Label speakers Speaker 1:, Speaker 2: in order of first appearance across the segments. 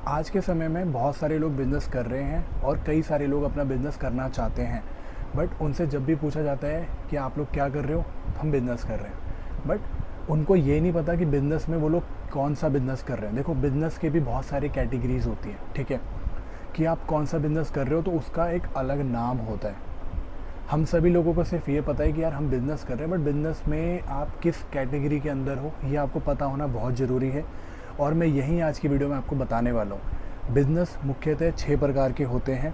Speaker 1: आज के समय में बहुत सारे लोग बिज़नेस कर रहे हैं और कई सारे लोग अपना बिज़नेस करना चाहते हैं। बट उनसे जब भी पूछा जाता है कि आप लोग क्या कर रहे हो, तो हम बिज़नेस कर रहे हैं। बट उनको ये नहीं पता कि बिज़नेस में वो लोग कौन सा बिज़नेस कर रहे हैं। देखो, बिज़नेस के भी बहुत सारी कैटेगरीज़ होती हैं, ठीक है। कि आप कौन सा बिज़नेस कर रहे हो तो उसका एक अलग नाम होता है। हम सभी लोगों को सिर्फ ये पता है कि यार हम बिज़नेस कर रहे हैं, बट बिज़नेस में आप किस कैटेगरी के अंदर हो ये आपको पता होना बहुत ज़रूरी है। और मैं यही आज की वीडियो में आपको बताने वाला हूँ। बिज़नेस मुख्यतः 6 प्रकार के होते हैं।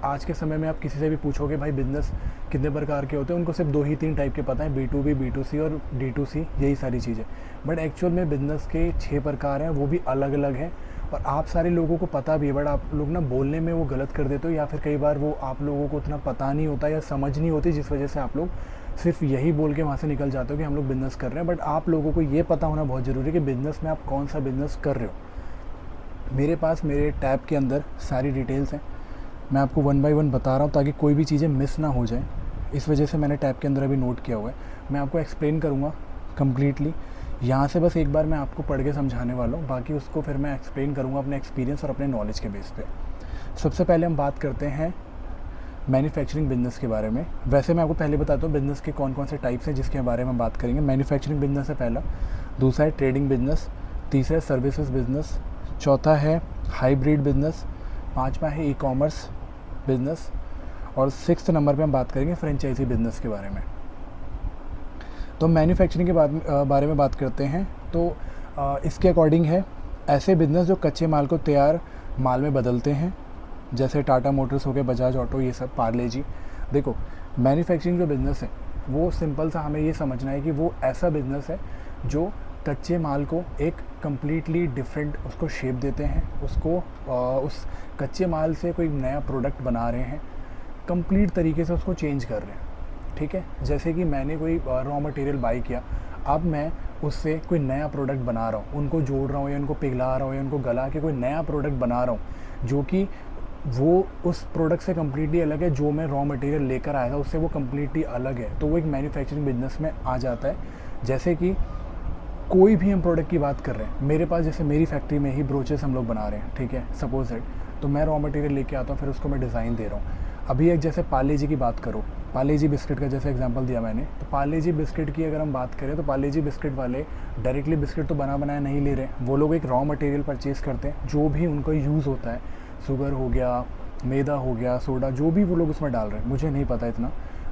Speaker 1: आज के समय में आप किसी से भी पूछोगे भाई बिज़नेस कितने प्रकार के होते हैं, उनको सिर्फ 2 ही 3 टाइप के पता हैं, B2B, B2C और D2C, यही सारी चीज़ें। बट एक्चुअल में बिज़नेस के 6 प्रकार हैं, वो भी अलग अलग हैं। और आप सारे लोगों को पता भी है, बट आप लोग ना बोलने में वो गलत कर देते हो, या फिर कई बार वो आप लोगों को उतना पता नहीं होता या समझ नहीं होती, जिस वजह से आप लोग सिर्फ यही बोल के वहाँ से निकल जाते हो कि हम लोग बिज़नेस कर रहे हैं। बट आप लोगों को ये पता होना बहुत ज़रूरी है कि बिज़नेस में आप कौन सा बिज़नेस कर रहे हो। मेरे पास मेरे टैब के अंदर सारी डिटेल्स हैं, मैं आपको 1 बाय 1 बता रहा हूँ ताकि कोई भी चीज़ें मिस ना हो जाए। इस वजह से मैंने टैब के अंदर अभी नोट किया हुआ है। मैं आपको एक्सप्लेन करूँगा कम्प्लीटली। यहाँ से बस एक बार मैं आपको पढ़ के समझाने वाला हूँ, बाकी उसको फिर मैं एक्सप्लेन करूँगा अपने एक्सपीरियंस और अपने नॉलेज के बेस पे। सबसे पहले हम बात करते हैं मैन्युफैक्चरिंग बिज़नेस के बारे में। वैसे मैं आपको पहले बताता हूँ बिज़नेस के कौन कौन से टाइप्स हैं जिसके बारे में बात करेंगे। मैन्युफैक्चरिंग बिज़नेस है पहला, दूसरा है ट्रेडिंग बिज़नेस, तीसरा है सर्विसेज बिज़नेस, चौथा है हाइब्रिड बिज़नेस, पाँचवा है ई-कॉमर्स बिज़नेस, और 6th नंबर पे हम बात करेंगे फ्रेंचाइजी बिज़नेस के बारे में। तो मैन्युफैक्चरिंग के बारे में बात करते हैं। तो इसके अकॉर्डिंग है ऐसे बिज़नेस जो कच्चे माल को तैयार माल में बदलते हैं, जैसे टाटा मोटर्स हो गए, बजाज ऑटो, ये सब, पार्ले जी। देखो, मैन्युफैक्चरिंग जो बिज़नेस है वो सिंपल सा हमें ये समझना है कि वो ऐसा बिज़नेस है जो कच्चे माल को एक कम्प्लीटली डिफरेंट उसको शेप देते हैं, उसको उस कच्चे माल से कोई नया प्रोडक्ट बना रहे हैं, कंप्लीट तरीके से उसको चेंज कर रहे हैं, ठीक है। जैसे कि मैंने कोई रॉ मटेरियल बाई किया, अब मैं उससे कोई नया प्रोडक्ट बना रहा हूँ, उनको जोड़ रहा हूँ या उनको पिघला रहा हूँ या उनको गला के कोई नया प्रोडक्ट बना रहा हूँ जो कि वो उस प्रोडक्ट से कम्प्लीटली अलग है। जो मैं रॉ मटेरियल लेकर आया था उससे वो कम्प्लीटली अलग है, तो वो एक मैन्युफैक्चरिंग बिजनेस में आ जाता है। जैसे कि कोई भी हम प्रोडक्ट की बात कर रहे हैं, मेरे पास जैसे मेरी फैक्ट्री में ही ब्रोचेस हम लोग बना रहे हैं, ठीक है, सपोज दैट। तो मैं रॉ मटेरियल लेके आता हूँ, फिर उसको मैं डिज़ाइन दे रहा हूँ। अभी एक जैसे पार्ले जी की बात करो, पार्ले जी बिस्किट का जैसे एग्जांपल दिया मैंने, तो पार्ले जी बिस्किट की अगर हम बात करें तो पार्ले जी बिस्किट वाले डायरेक्टली बिस्किट तो बना बनाया नहीं ले रहे, वो लोग एक रॉ मटेरियल परचेज़ करते हैं, जो भी उनको यूज़ होता है, शुगर हो गया, मैदा हो गया, सोडा, जो भी वो लोग उसमें डाल रहे हैं, मुझे नहीं पता इतना।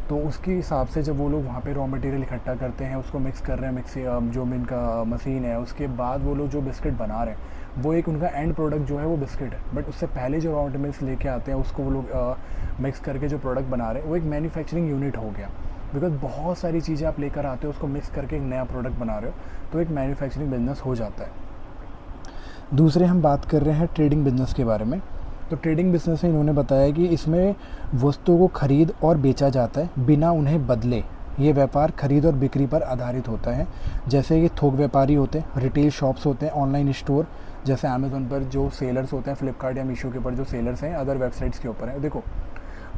Speaker 1: तो उसके हिसाब से जब वो लोग वहाँ पे रॉ मटेरियल इकट्ठा करते हैं, उसको मिक्स कर रहे हैं, मिक्सी जो इनका मशीन है, उसके बाद वो लोग जो बिस्किट बना रहे हैं, वो एक उनका एंड प्रोडक्ट जो है वो बिस्किट है। बट उससे पहले जो रॉ मटेरियल्स लेके आते हैं उसको वो लोग मिक्स करके जो प्रोडक्ट बना रहे हैं, वो एक मैन्युफैक्चरिंग यूनिट हो गया। बिकॉज बहुत सारी चीज़ें आप लेकर आते हो, उसको मिक्स करके एक नया प्रोडक्ट बना रहे हो, तो एक मैन्युफैक्चरिंग बिजनेस हो जाता है। दूसरे हम बात कर रहे हैं ट्रेडिंग बिजनेस के बारे में। तो ट्रेडिंग बिजनेस में इन्होंने बताया कि इसमें वस्तुओं को खरीद और बेचा जाता है बिना उन्हें बदले। ये व्यापार खरीद और बिक्री पर आधारित होता है। जैसे ये थोक व्यापारी होते हैं, रिटेल शॉप्स होते हैं, ऑनलाइन स्टोर जैसे अमेज़ोन पर जो सेलर्स होते हैं, फ्लिपकार्ट या मीशो के ऊपर जो सेलर्स हैं, अदर वेबसाइट्स के ऊपर है। देखो,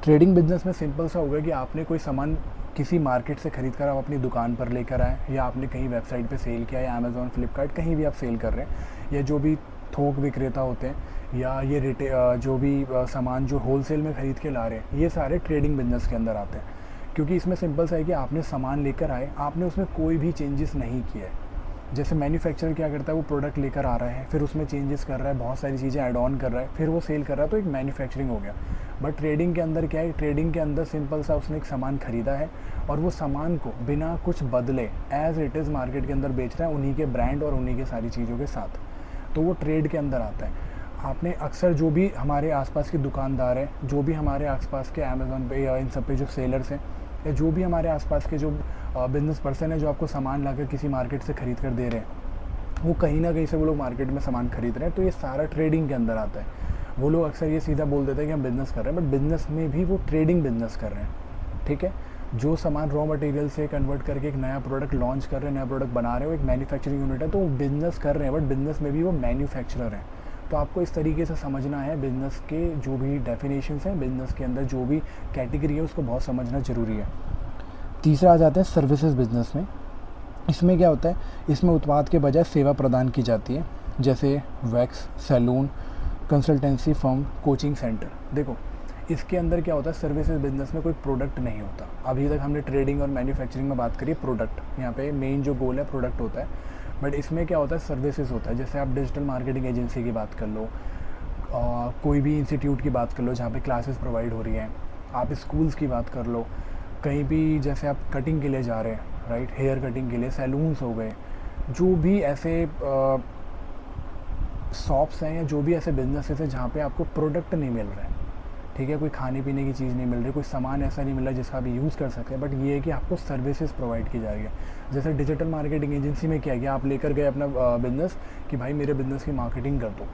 Speaker 1: ट्रेडिंग बिजनेस में सिंपल सा होगा कि आपने कोई सामान किसी मार्केट से खरीद कर आप अपनी दुकान पर लेकर आए, या आपने कहीं वेबसाइट पे सेल किया, या अमेज़ोन, फ्लिपकार्ट, कहीं भी आप सेल कर रहे हैं, या जो भी थोक विक्रेता होते हैं, या ये जो भी सामान जो होलसेल में ख़रीद के ला रहे हैं, ये सारे ट्रेडिंग बिजनेस के अंदर आते हैं। क्योंकि इसमें सिंपल सा है कि आपने सामान लेकर आए, आपने उसमें कोई भी चेंजेस नहीं किया है। जैसे मैन्युफैक्चरर क्या करता है, वो प्रोडक्ट लेकर आ रहा है, फिर उसमें चेंजेस कर रहा है, बहुत सारी चीज़ें ऐड ऑन कर रहा है, फिर वो सेल कर रहा है, तो एक मैन्युफैक्चरिंग हो गया। बट ट्रेडिंग के अंदर क्या है, ट्रेडिंग के अंदर सिंपल सा उसने एक सामान ख़रीदा है और वो सामान को बिना कुछ बदले एज़ इट इज़ मार्केट के अंदर बेच रहा है, उन्हीं के ब्रांड और उन्हीं के सारी चीज़ों के साथ। तो वो ट्रेड के अंदर आता है। आपने अक्सर जो भी हमारे आसपास के दुकानदार हैं, जो भी हमारे आसपास के अमेज़ॉन पे या इन सब पे जो सेलर्स हैं, या जो भी हमारे आसपास के जो बिज़नेस पर्सन है जो आपको सामान लाकर किसी मार्केट से ख़रीद कर दे रहे हैं, वो कहीं ना कहीं से वो लोग मार्केट में सामान खरीद रहे हैं, तो ये सारा ट्रेडिंग के अंदर आता है। वो लोग अक्सर ये सीधा बोल देते हैं कि हम बिज़नेस कर रहे हैं, बट बिज़नेस में भी वो ट्रेडिंग बिज़नेस कर रहे हैं, ठीक है। जो सामान रॉ मटेरियल से कन्वर्ट करके एक नया प्रोडक्ट लॉन्च कर रहे हैं, नया प्रोडक्ट बना रहे हो, एक मैन्युफैक्चरिंग यूनिट है, तो वो बिज़नेस कर रहे हैं, बट बिज़नेस में भी वो मैन्युफैक्चरर हैं। तो आपको इस तरीके से समझना है बिज़नेस के जो भी डेफिनेशंस हैं, बिज़नेस के अंदर जो भी कैटेगरी है, उसको बहुत समझना ज़रूरी है। तीसरा आ जाता है सर्विसेज बिज़नेस में। इसमें क्या होता है, इसमें उत्पाद के बजाय सेवा प्रदान की जाती है, जैसे wax, salon, consultancy firm, coaching centre. देखो इसके अंदर क्या होता है, सर्विसेज बिजनेस में कोई प्रोडक्ट नहीं होता। अभी तक हमने ट्रेडिंग और मैन्युफैक्चरिंग में बात करी प्रोडक्ट, यहाँ पे मेन जो गोल है प्रोडक्ट होता है, बट इसमें क्या होता है, सर्विसेज होता है। जैसे आप डिजिटल मार्केटिंग एजेंसी की बात कर लो, कोई भी इंस्टीट्यूट की बात कर लो जहाँ पे क्लासेस प्रोवाइड हो रही हैं, आप स्कूल्स की बात कर लो, कहीं भी जैसे आप कटिंग के लिए जा रहे हैं, राइट, हेयर कटिंग के लिए सैलून्स हो गए, जो भी ऐसे शॉप्स हैं या जो भी ऐसे बिजनेसेस हैं जहाँ पे आपको प्रोडक्ट नहीं मिल रहा है, ठीक है, कोई खाने पीने की चीज़ नहीं मिल रही, कोई सामान ऐसा नहीं मिल रहा जिसका आप यूज़ कर सकते हैं, बट ये है कि आपको सर्विसेज प्रोवाइड की जा रही है। जैसे डिजिटल मार्केटिंग एजेंसी में क्या किया, आप लेकर गए अपना बिज़नेस कि भाई मेरे बिज़नेस की मार्केटिंग कर दो,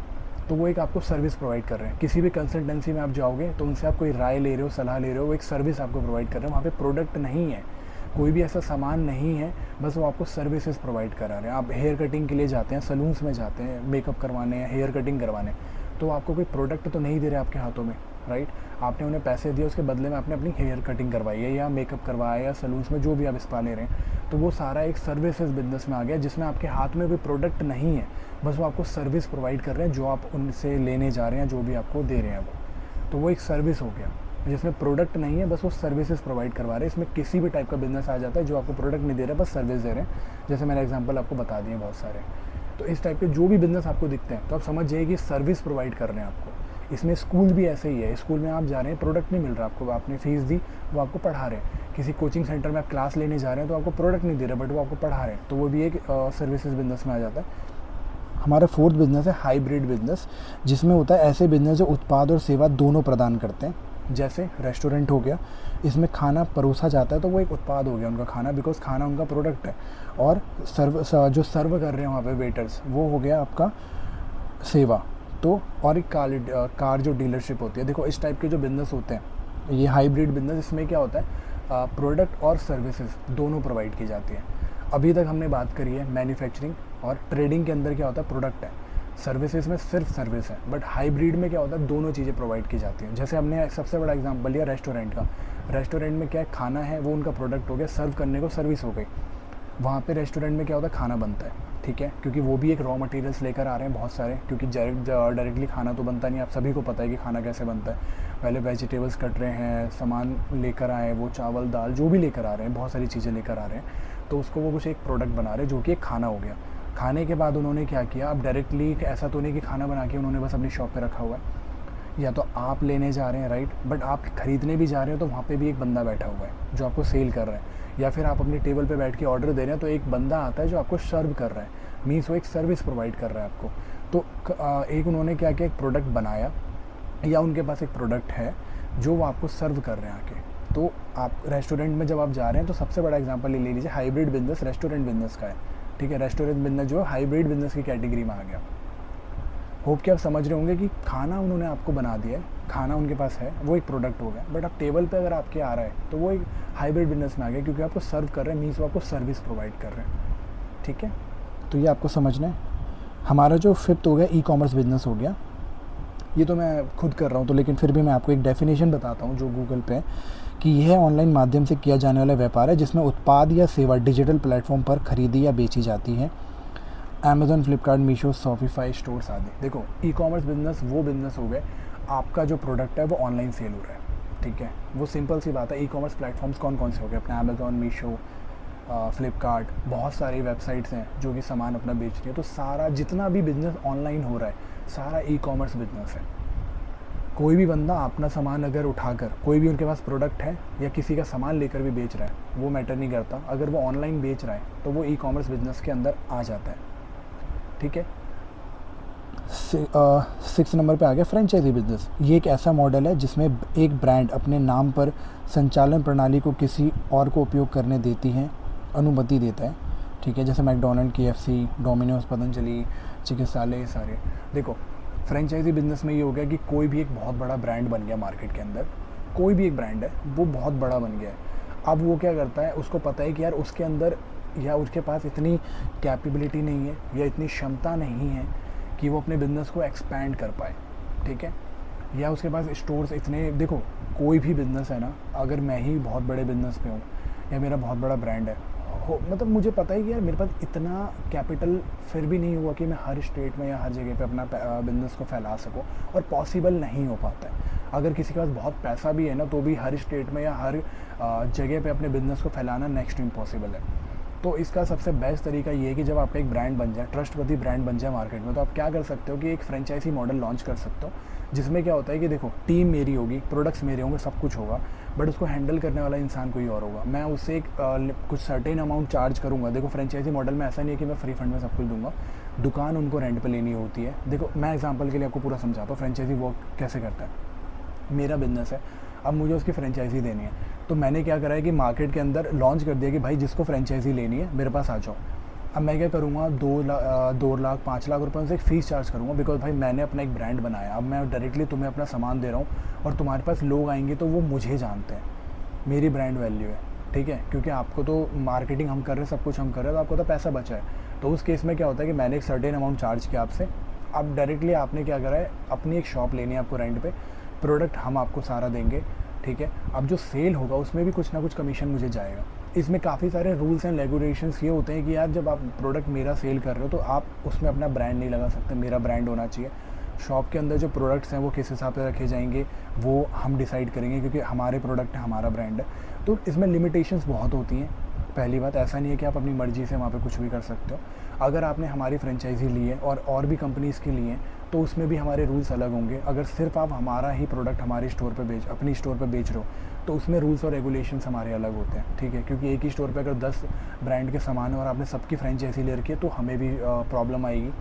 Speaker 1: तो वो एक आपको सर्विस प्रोवाइड कर रहे हैं। किसी भी कंसल्टेंसी में आप जाओगे तो उनसे आप कोई राय ले रहे हो, सलाह ले रहे हो, वो एक सर्विस आपको प्रोवाइड कर रहे हैं। वहाँ पे प्रोडक्ट नहीं है, कोई भी ऐसा सामान नहीं है, बस वो आपको सर्विसेज प्रोवाइड करा रहे हैं। आप हेयर कटिंग के लिए जाते हैं, सलून्स में जाते हैं मेकअप करवाने या हेयर कटिंग करवाने, तो आपको कोई प्रोडक्ट तो नहीं दे रहे आपके हाथों में, राइट। आपने उन्हें पैसे दिए, उसके बदले में आपने अपनी हेयर कटिंग करवाई है या मेकअप करवाया या सलून्स में जो भी आप स्पा ले रहे हैं, तो वो सारा एक सर्विसेज बिजनेस में आ गया जिसमें आपके हाथ में कोई प्रोडक्ट नहीं है, बस वो आपको सर्विस प्रोवाइड कर रहे हैं जो आप उनसे लेने जा रहे हैं, जो भी आपको दे रहे हैं वो, तो वो एक सर्विस हो गया जिसमें प्रोडक्ट नहीं है, बस वो सर्विसेज प्रोवाइड करवा रहे हैं। इसमें किसी भी टाइप का बिजनेस आ जाता है जो आपको प्रोडक्ट नहीं दे रहा, बस सर्विस दे रहे हैं, जैसे मैंने एग्जांपल आपको बता दिए बहुत सारे। तो इस टाइप के जो भी बिजनेस आपको दिखते हैं तो आप समझ जाइए कि सर्विस प्रोवाइड कर रहे हैं आपको। इसमें स्कूल भी ऐसे ही है, स्कूल में आप जा रहे हैं, प्रोडक्ट नहीं मिल रहा आपको, आपने फीस दी, वो आपको पढ़ा रहे हैं। किसी कोचिंग सेंटर में आप क्लास लेने जा रहे हैं तो आपको प्रोडक्ट नहीं दे रहे, बट वो आपको पढ़ा रहे हैं, तो वो भी एक सर्विसेज बिजनेस में आ जाता है। हमारा फोर्थ बिजनेस है हाइब्रिड बिजनेस, जिसमें होता है ऐसे बिजनेस जो उत्पाद और सेवा दोनों प्रदान करते हैं। जैसे रेस्टोरेंट हो गया, इसमें खाना परोसा जाता है तो वो एक उत्पाद हो गया उनका खाना, बिकॉज खाना उनका प्रोडक्ट है, और जो सर्व कर रहे हैं वहाँ पे वेटर्स, वो हो गया आपका सेवा। तो और एक कार जो डीलरशिप होती है। देखो इस टाइप के जो बिज़नेस होते हैं, ये हाइब्रिड बिजनेस, इसमें क्या होता है, प्रोडक्ट और सर्विसेज दोनों प्रोवाइड की जाती है। अभी तक हमने बात करी है मैन्युफैक्चरिंग और ट्रेडिंग के अंदर क्या होता है, प्रोडक्ट है, सर्विसेज में सिर्फ सर्विस है, बट हाइब्रिड में क्या होता है, दोनों चीज़ें प्रोवाइड की जाती हैं। जैसे हमने सबसे बड़ा एग्जांपल लिया रेस्टोरेंट का, रेस्टोरेंट में क्या है, खाना है, वो उनका प्रोडक्ट हो गया, सर्व करने को सर्विस हो गई। वहाँ पे रेस्टोरेंट में क्या होता है, खाना बनता है, ठीक है, क्योंकि वो भी एक रॉ मटेरियल्स लेकर आ रहे हैं बहुत सारे, क्योंकि डायरेक्टली खाना तो बनता नहीं, आप सभी को पता है कि खाना कैसे बनता है। पहले वेजिटेबल्स कट रहे हैं, सामान लेकर आए, वो चावल दाल जो भी लेकर आ रहे हैं, बहुत सारी चीज़ें लेकर आ रहे हैं, तो उसको वो कुछ एक प्रोडक्ट बना रहे हैं जो कि एक खाना हो गया। खाने के बाद उन्होंने क्या किया, अब डायरेक्टली ऐसा तो नहीं कि खाना बना के उन्होंने बस अपनी शॉप पे रखा हुआ है, या तो आप लेने जा रहे हैं, राइट, बट आप ख़रीदने भी जा रहे हो तो वहाँ पे भी एक बंदा बैठा हुआ है जो आपको सेल कर रहा है, या फिर आप अपनी टेबल पे बैठ के ऑर्डर दे रहे हैं तो एक बंदा आता है जो आपको सर्व कर रहा है, मीन्स वो एक सर्विस प्रोवाइड कर रहा है आपको। तो एक उन्होंने क्या किया, एक प्रोडक्ट बनाया, या उनके पास एक प्रोडक्ट है जो वो आपको सर्व कर रहे हैं आके। तो आप रेस्टोरेंट में जब आप जा रहे हैं तो सबसे बड़ा एग्जांपल ले लीजिए, हाइब्रिड बिजनेस रेस्टोरेंट बिजनेस का है, ठीक है, रेस्टोरेंट बिजनेस जो हाइब्रिड बिजनेस की कैटेगरी में आ गया। होप कि आप समझ रहे होंगे कि खाना उन्होंने आपको बना दिया है, खाना उनके पास है, वो एक प्रोडक्ट हो गया, बट आप टेबल पे अगर आपके आ रहा है तो वो एक हाइब्रिड बिजनेस में आ गया, क्योंकि आपको सर्व कर रहे हैं, मीन्स वो आपको सर्विस प्रोवाइड कर रहे हैं, ठीक है। तो ये आपको समझना है। हमारा जो फिफ्थ हो गया ई कॉमर्स बिजनेस हो गया, ये तो मैं खुद कर रहा हूँ, तो लेकिन फिर भी मैं आपको एक डेफिनेशन बताता हूँ जो गूगल पे है, कि यह ऑनलाइन माध्यम से किया जाने वाला व्यापार है जिसमें उत्पाद या सेवा डिजिटल प्लेटफॉर्म पर खरीदी या बेची जाती है। Amazon, Flipkart, Meesho, Shopify stores आदि। देखो ई कॉमर्स बिजनेस वो बिजनेस हो गए, आपका जो प्रोडक्ट है वो ऑनलाइन सेल हो रहा है, ठीक है, वो सिंपल सी बात है। ई कॉमर्स प्लेटफॉर्म्स कौन कौन से हो गए, अपने अमेज़न, मीशो, फ्लिपकार्ट, बहुत सारी वेबसाइट्स हैं जो कि सामान अपना बेच रही है। तो सारा जितना भी बिज़नेस ऑनलाइन हो रहा है सारा ई कॉमर्स बिजनेस है। कोई भी बंदा अपना सामान अगर उठाकर, कोई भी उनके पास प्रोडक्ट है या किसी का सामान लेकर भी बेच रहा है, वो मैटर नहीं करता, अगर वो ऑनलाइन बेच रहा है तो वो ई कॉमर्स बिजनेस के अंदर आ जाता है, ठीक है। 6 नंबर पे आ गया फ्रेंचाइजी बिजनेस। ये एक ऐसा मॉडल है जिसमें एक ब्रांड अपने नाम पर संचालन प्रणाली को किसी और को उपयोग करने देती है, अनुमति देता है, ठीक है, जैसे मैकडोनल्ड, KFC, डोमिनोज, पतंजलि चिकित्सालय, ये सारे। देखो फ्रेंचाइजी बिजनेस में ये हो गया कि कोई भी एक बहुत बड़ा ब्रांड बन गया मार्केट के अंदर, कोई भी एक ब्रांड है वो बहुत बड़ा बन गया है। अब वो क्या करता है, उसको पता है कि यार उसके अंदर या उसके पास इतनी कैपेबिलिटी नहीं है या इतनी क्षमता नहीं है कि वो अपने बिज़नेस को एक्सपैंड कर पाए, ठीक है, या उसके पास स्टोर्स इतने। देखो कोई भी बिज़नेस है ना, अगर मैं ही बहुत बड़े बिज़नेस पे हूँ या मेरा बहुत बड़ा ब्रांड है, हो, मतलब मुझे पता है कि यार मेरे पास इतना कैपिटल फिर भी नहीं हुआ कि मैं हर स्टेट में या हर जगह पे अपना बिज़नेस को फैला सकूं, और पॉसिबल नहीं हो पाता है। अगर किसी के पास बहुत पैसा भी है ना, तो भी हर स्टेट में या हर जगह पे अपने बिज़नेस को फैलाना नेक्स्ट टू इम्पॉसिबल है। तो इसका सबसे बेस्ट तरीका ये है कि जब आपका एक ब्रांड बन जाए, ट्रस्टवर्दी ब्रांड बन जाए मार्केट में, तो आप क्या कर सकते हो कि एक फ्रेंचाइजी मॉडल लॉन्च कर सकते हो, जिसमें क्या होता है कि देखो टीम मेरी होगी, प्रोडक्ट्स मेरे होंगे, सब कुछ होगा, बट उसको हैंडल करने वाला इंसान कोई और होगा। मैं उससे एक कुछ सर्टेन अमाउंट चार्ज करूँगा। देखो फ्रेंचाइजी मॉडल में ऐसा नहीं है कि मैं फ्री फंड में सब कुछ दूंगा, दुकान उनको रेंट पे लेनी होती है। देखो मैं एग्जांपल के लिए आपको पूरा समझाता हूँ फ्रेंचाइजी वर्क कैसे करता है। मेरा बिज़नेस है, अब मुझे उसकी फ्रेंचाइजी देनी है, तो मैंने क्या करा है कि मार्केट के अंदर लॉन्च कर दिया कि भाई जिसको फ्रेंचाइजी लेनी है मेरे पास आ जाओ। अब मैं क्या करूँगा, 2 लाख 5 लाख रुपए उनसे एक फ़ीस चार्ज करूँगा, बिकॉज भाई मैंने अपना एक ब्रांड बनाया। अब मैं डायरेक्टली तुम्हें अपना सामान दे रहा हूँ और तुम्हारे पास लोग आएंगे तो वो मुझे जानते हैं, मेरी ब्रांड वैल्यू है, ठीक है, क्योंकि आपको तो मार्केटिंग हम कर रहे हैं, सब कुछ हम कर रहे हैं, तो आपको तो पैसा बचा है। तो उस केस में क्या होता है कि मैंने एक सर्टेन अमाउंट चार्ज किया आपसे, अब डायरेक्टली आपने क्या करा है, अपनी एक शॉप लेनी है आपको रेंट पे, प्रोडक्ट हम आपको सारा देंगे, ठीक है। अब जो सेल होगा उसमें भी कुछ ना कुछ कमीशन मुझे जाएगा। इसमें काफ़ी सारे रूल्स एंड रेगुलेशंस ये होते हैं कि यार जब आप प्रोडक्ट मेरा सेल कर रहे हो तो आप उसमें अपना ब्रांड नहीं लगा सकते, मेरा ब्रांड होना चाहिए। शॉप के अंदर जो प्रोडक्ट्स हैं वो किस हिसाब से रखे जाएंगे वो हम डिसाइड करेंगे, क्योंकि हमारे प्रोडक्ट है, हमारा ब्रांड है। तो इसमें लिमिटेशंस बहुत होती हैं। पहली बात, ऐसा नहीं है कि आप अपनी मर्ज़ी से वहाँ पे कुछ भी कर सकते हो। अगर आपने हमारी फ्रेंचाइजी ली है और भी कंपनीज़ की ली हैं, तो उसमें भी हमारे रूल्स अलग होंगे। अगर सिर्फ आप हमारा ही प्रोडक्ट हमारे स्टोर पे अपनी स्टोर पे बेच रहे हो, तो उसमें रूल्स और रेगुलेशंस हमारे अलग होते हैं, ठीक है। क्योंकि एक ही स्टोर पे अगर 10 ब्रांड के सामान है और आपने सबकी फ्रेंचाइजी ले रखी है, तो हमें भी प्रॉब्लम आएगी।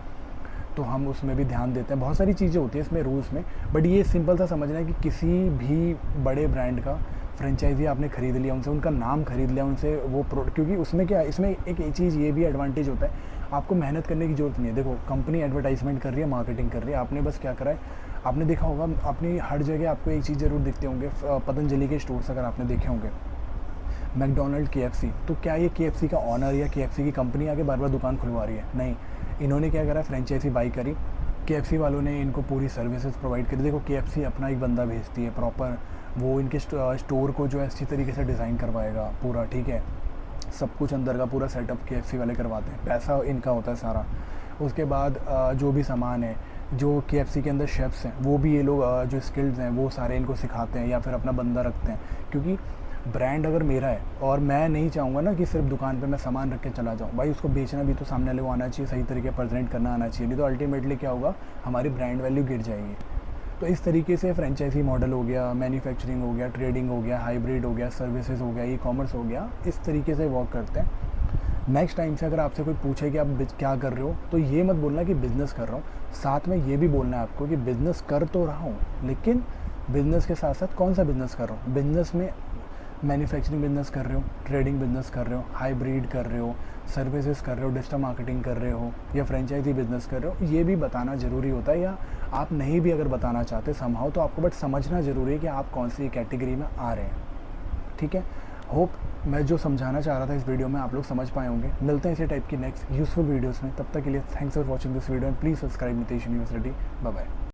Speaker 1: तो हम उसमें भी ध्यान देते हैं। बहुत सारी चीज़ें होती हैं इसमें रूल्स में, बट ये सिंपल सा समझना है कि किसी भी बड़े ब्रांड का फ्रेंचाइजी आपने ख़रीद लिया, उनसे उनका नाम खरीद लिया, उनसे वो प्रोडक्ट, क्योंकि उसमें क्या है, इसमें एक चीज़ ये भी एडवांटेज होता है, आपको मेहनत करने की ज़रूरत नहीं है। देखो कंपनी एडवर्टाइजमेंट कर रही है, मार्केटिंग कर रही है, आपने बस क्या करा है, आपने देखा होगा अपनी हर जगह आपको एक चीज़ ज़रूर दिखते होंगे, पतंजलि के स्टोर्स अगर आपने देखे होंगे, मैकडोनल्ड, KFC, तो क्या ये KFC का ऑनर या KFC की कंपनी आके बार बार दुकान खुलवा रही है? नहीं, इन्होंने क्या करा, फ्रेंचाइजी बाई करी, KFC वालों ने इनको पूरी सर्विसेज प्रोवाइड करी। देखो KFC अपना एक बंदा भेजती है प्रॉपर, वो इनके स्टोर को जो है अच्छी तरीके से डिज़ाइन करवाएगा पूरा, ठीक है, सब कुछ अंदर का पूरा सेटअप KFC वाले करवाते हैं, पैसा इनका होता है सारा। उसके बाद जो भी सामान है, जो KFC के अंदर शेफ्स हैं, वो भी ये लोग जो स्किल्स हैं वो सारे इनको सिखाते हैं या फिर अपना बंदा रखते हैं। क्योंकि ब्रांड अगर मेरा है और मैं नहीं चाहूँगा ना कि सिर्फ दुकान पे मैं सामान रख के चला जाऊँ, भाई उसको बेचना भी तो सामने वाले को आना चाहिए, सही तरीके प्रेजेंट करना आना चाहिए, नहीं तो अल्टीमेटली क्या होगा, हमारी ब्रांड वैल्यू गिर जाएगी। तो इस तरीके से फ्रेंचाइजी मॉडल हो गया, मैन्युफैक्चरिंग हो गया, ट्रेडिंग हो गया, हाइब्रिड हो गया, सर्विसेज हो गया, ई-कॉमर्स हो गया, इस तरीके से वर्क करते हैं। नेक्स्ट टाइम से अगर आपसे कोई पूछे कि आप क्या कर रहे हो, तो ये मत बोलना कि बिज़नेस कर रहा हूँ, साथ में ये भी बोलना है आपको कि बिज़नेस कर तो रहा हूँ, लेकिन बिज़नेस के साथ साथ कौन सा बिज़नेस कर रहा हूँ। बिज़नेस में मैन्युफैक्चरिंग बिज़नेस कर रहे हो, ट्रेडिंग बिज़नेस कर रहे हो, हाइब्रिड कर रहे हो, सर्विसेज कर रहे हो, डिजिटल मार्केटिंग कर रहे हो, या फ्रेंचाइजी बिज़नेस कर रहे हो, ये भी बताना ज़रूरी होता है। या आप नहीं भी अगर बताना चाहते समहाउ, तो आपको बट समझना ज़रूरी है कि आप कौन सी कैटेगरी में आ रहे हैं, ठीक है। होप मैं जो समझाना चाह रहा था इस वीडियो में आप लोग समझ पाए होंगे। मिलते हैं इसी टाइप की नेक्स्ट यूज़फुल वीडियोज़ में, तब तक के लिए thanks for watching this video and please subscribe Nitesh university. Bye bye.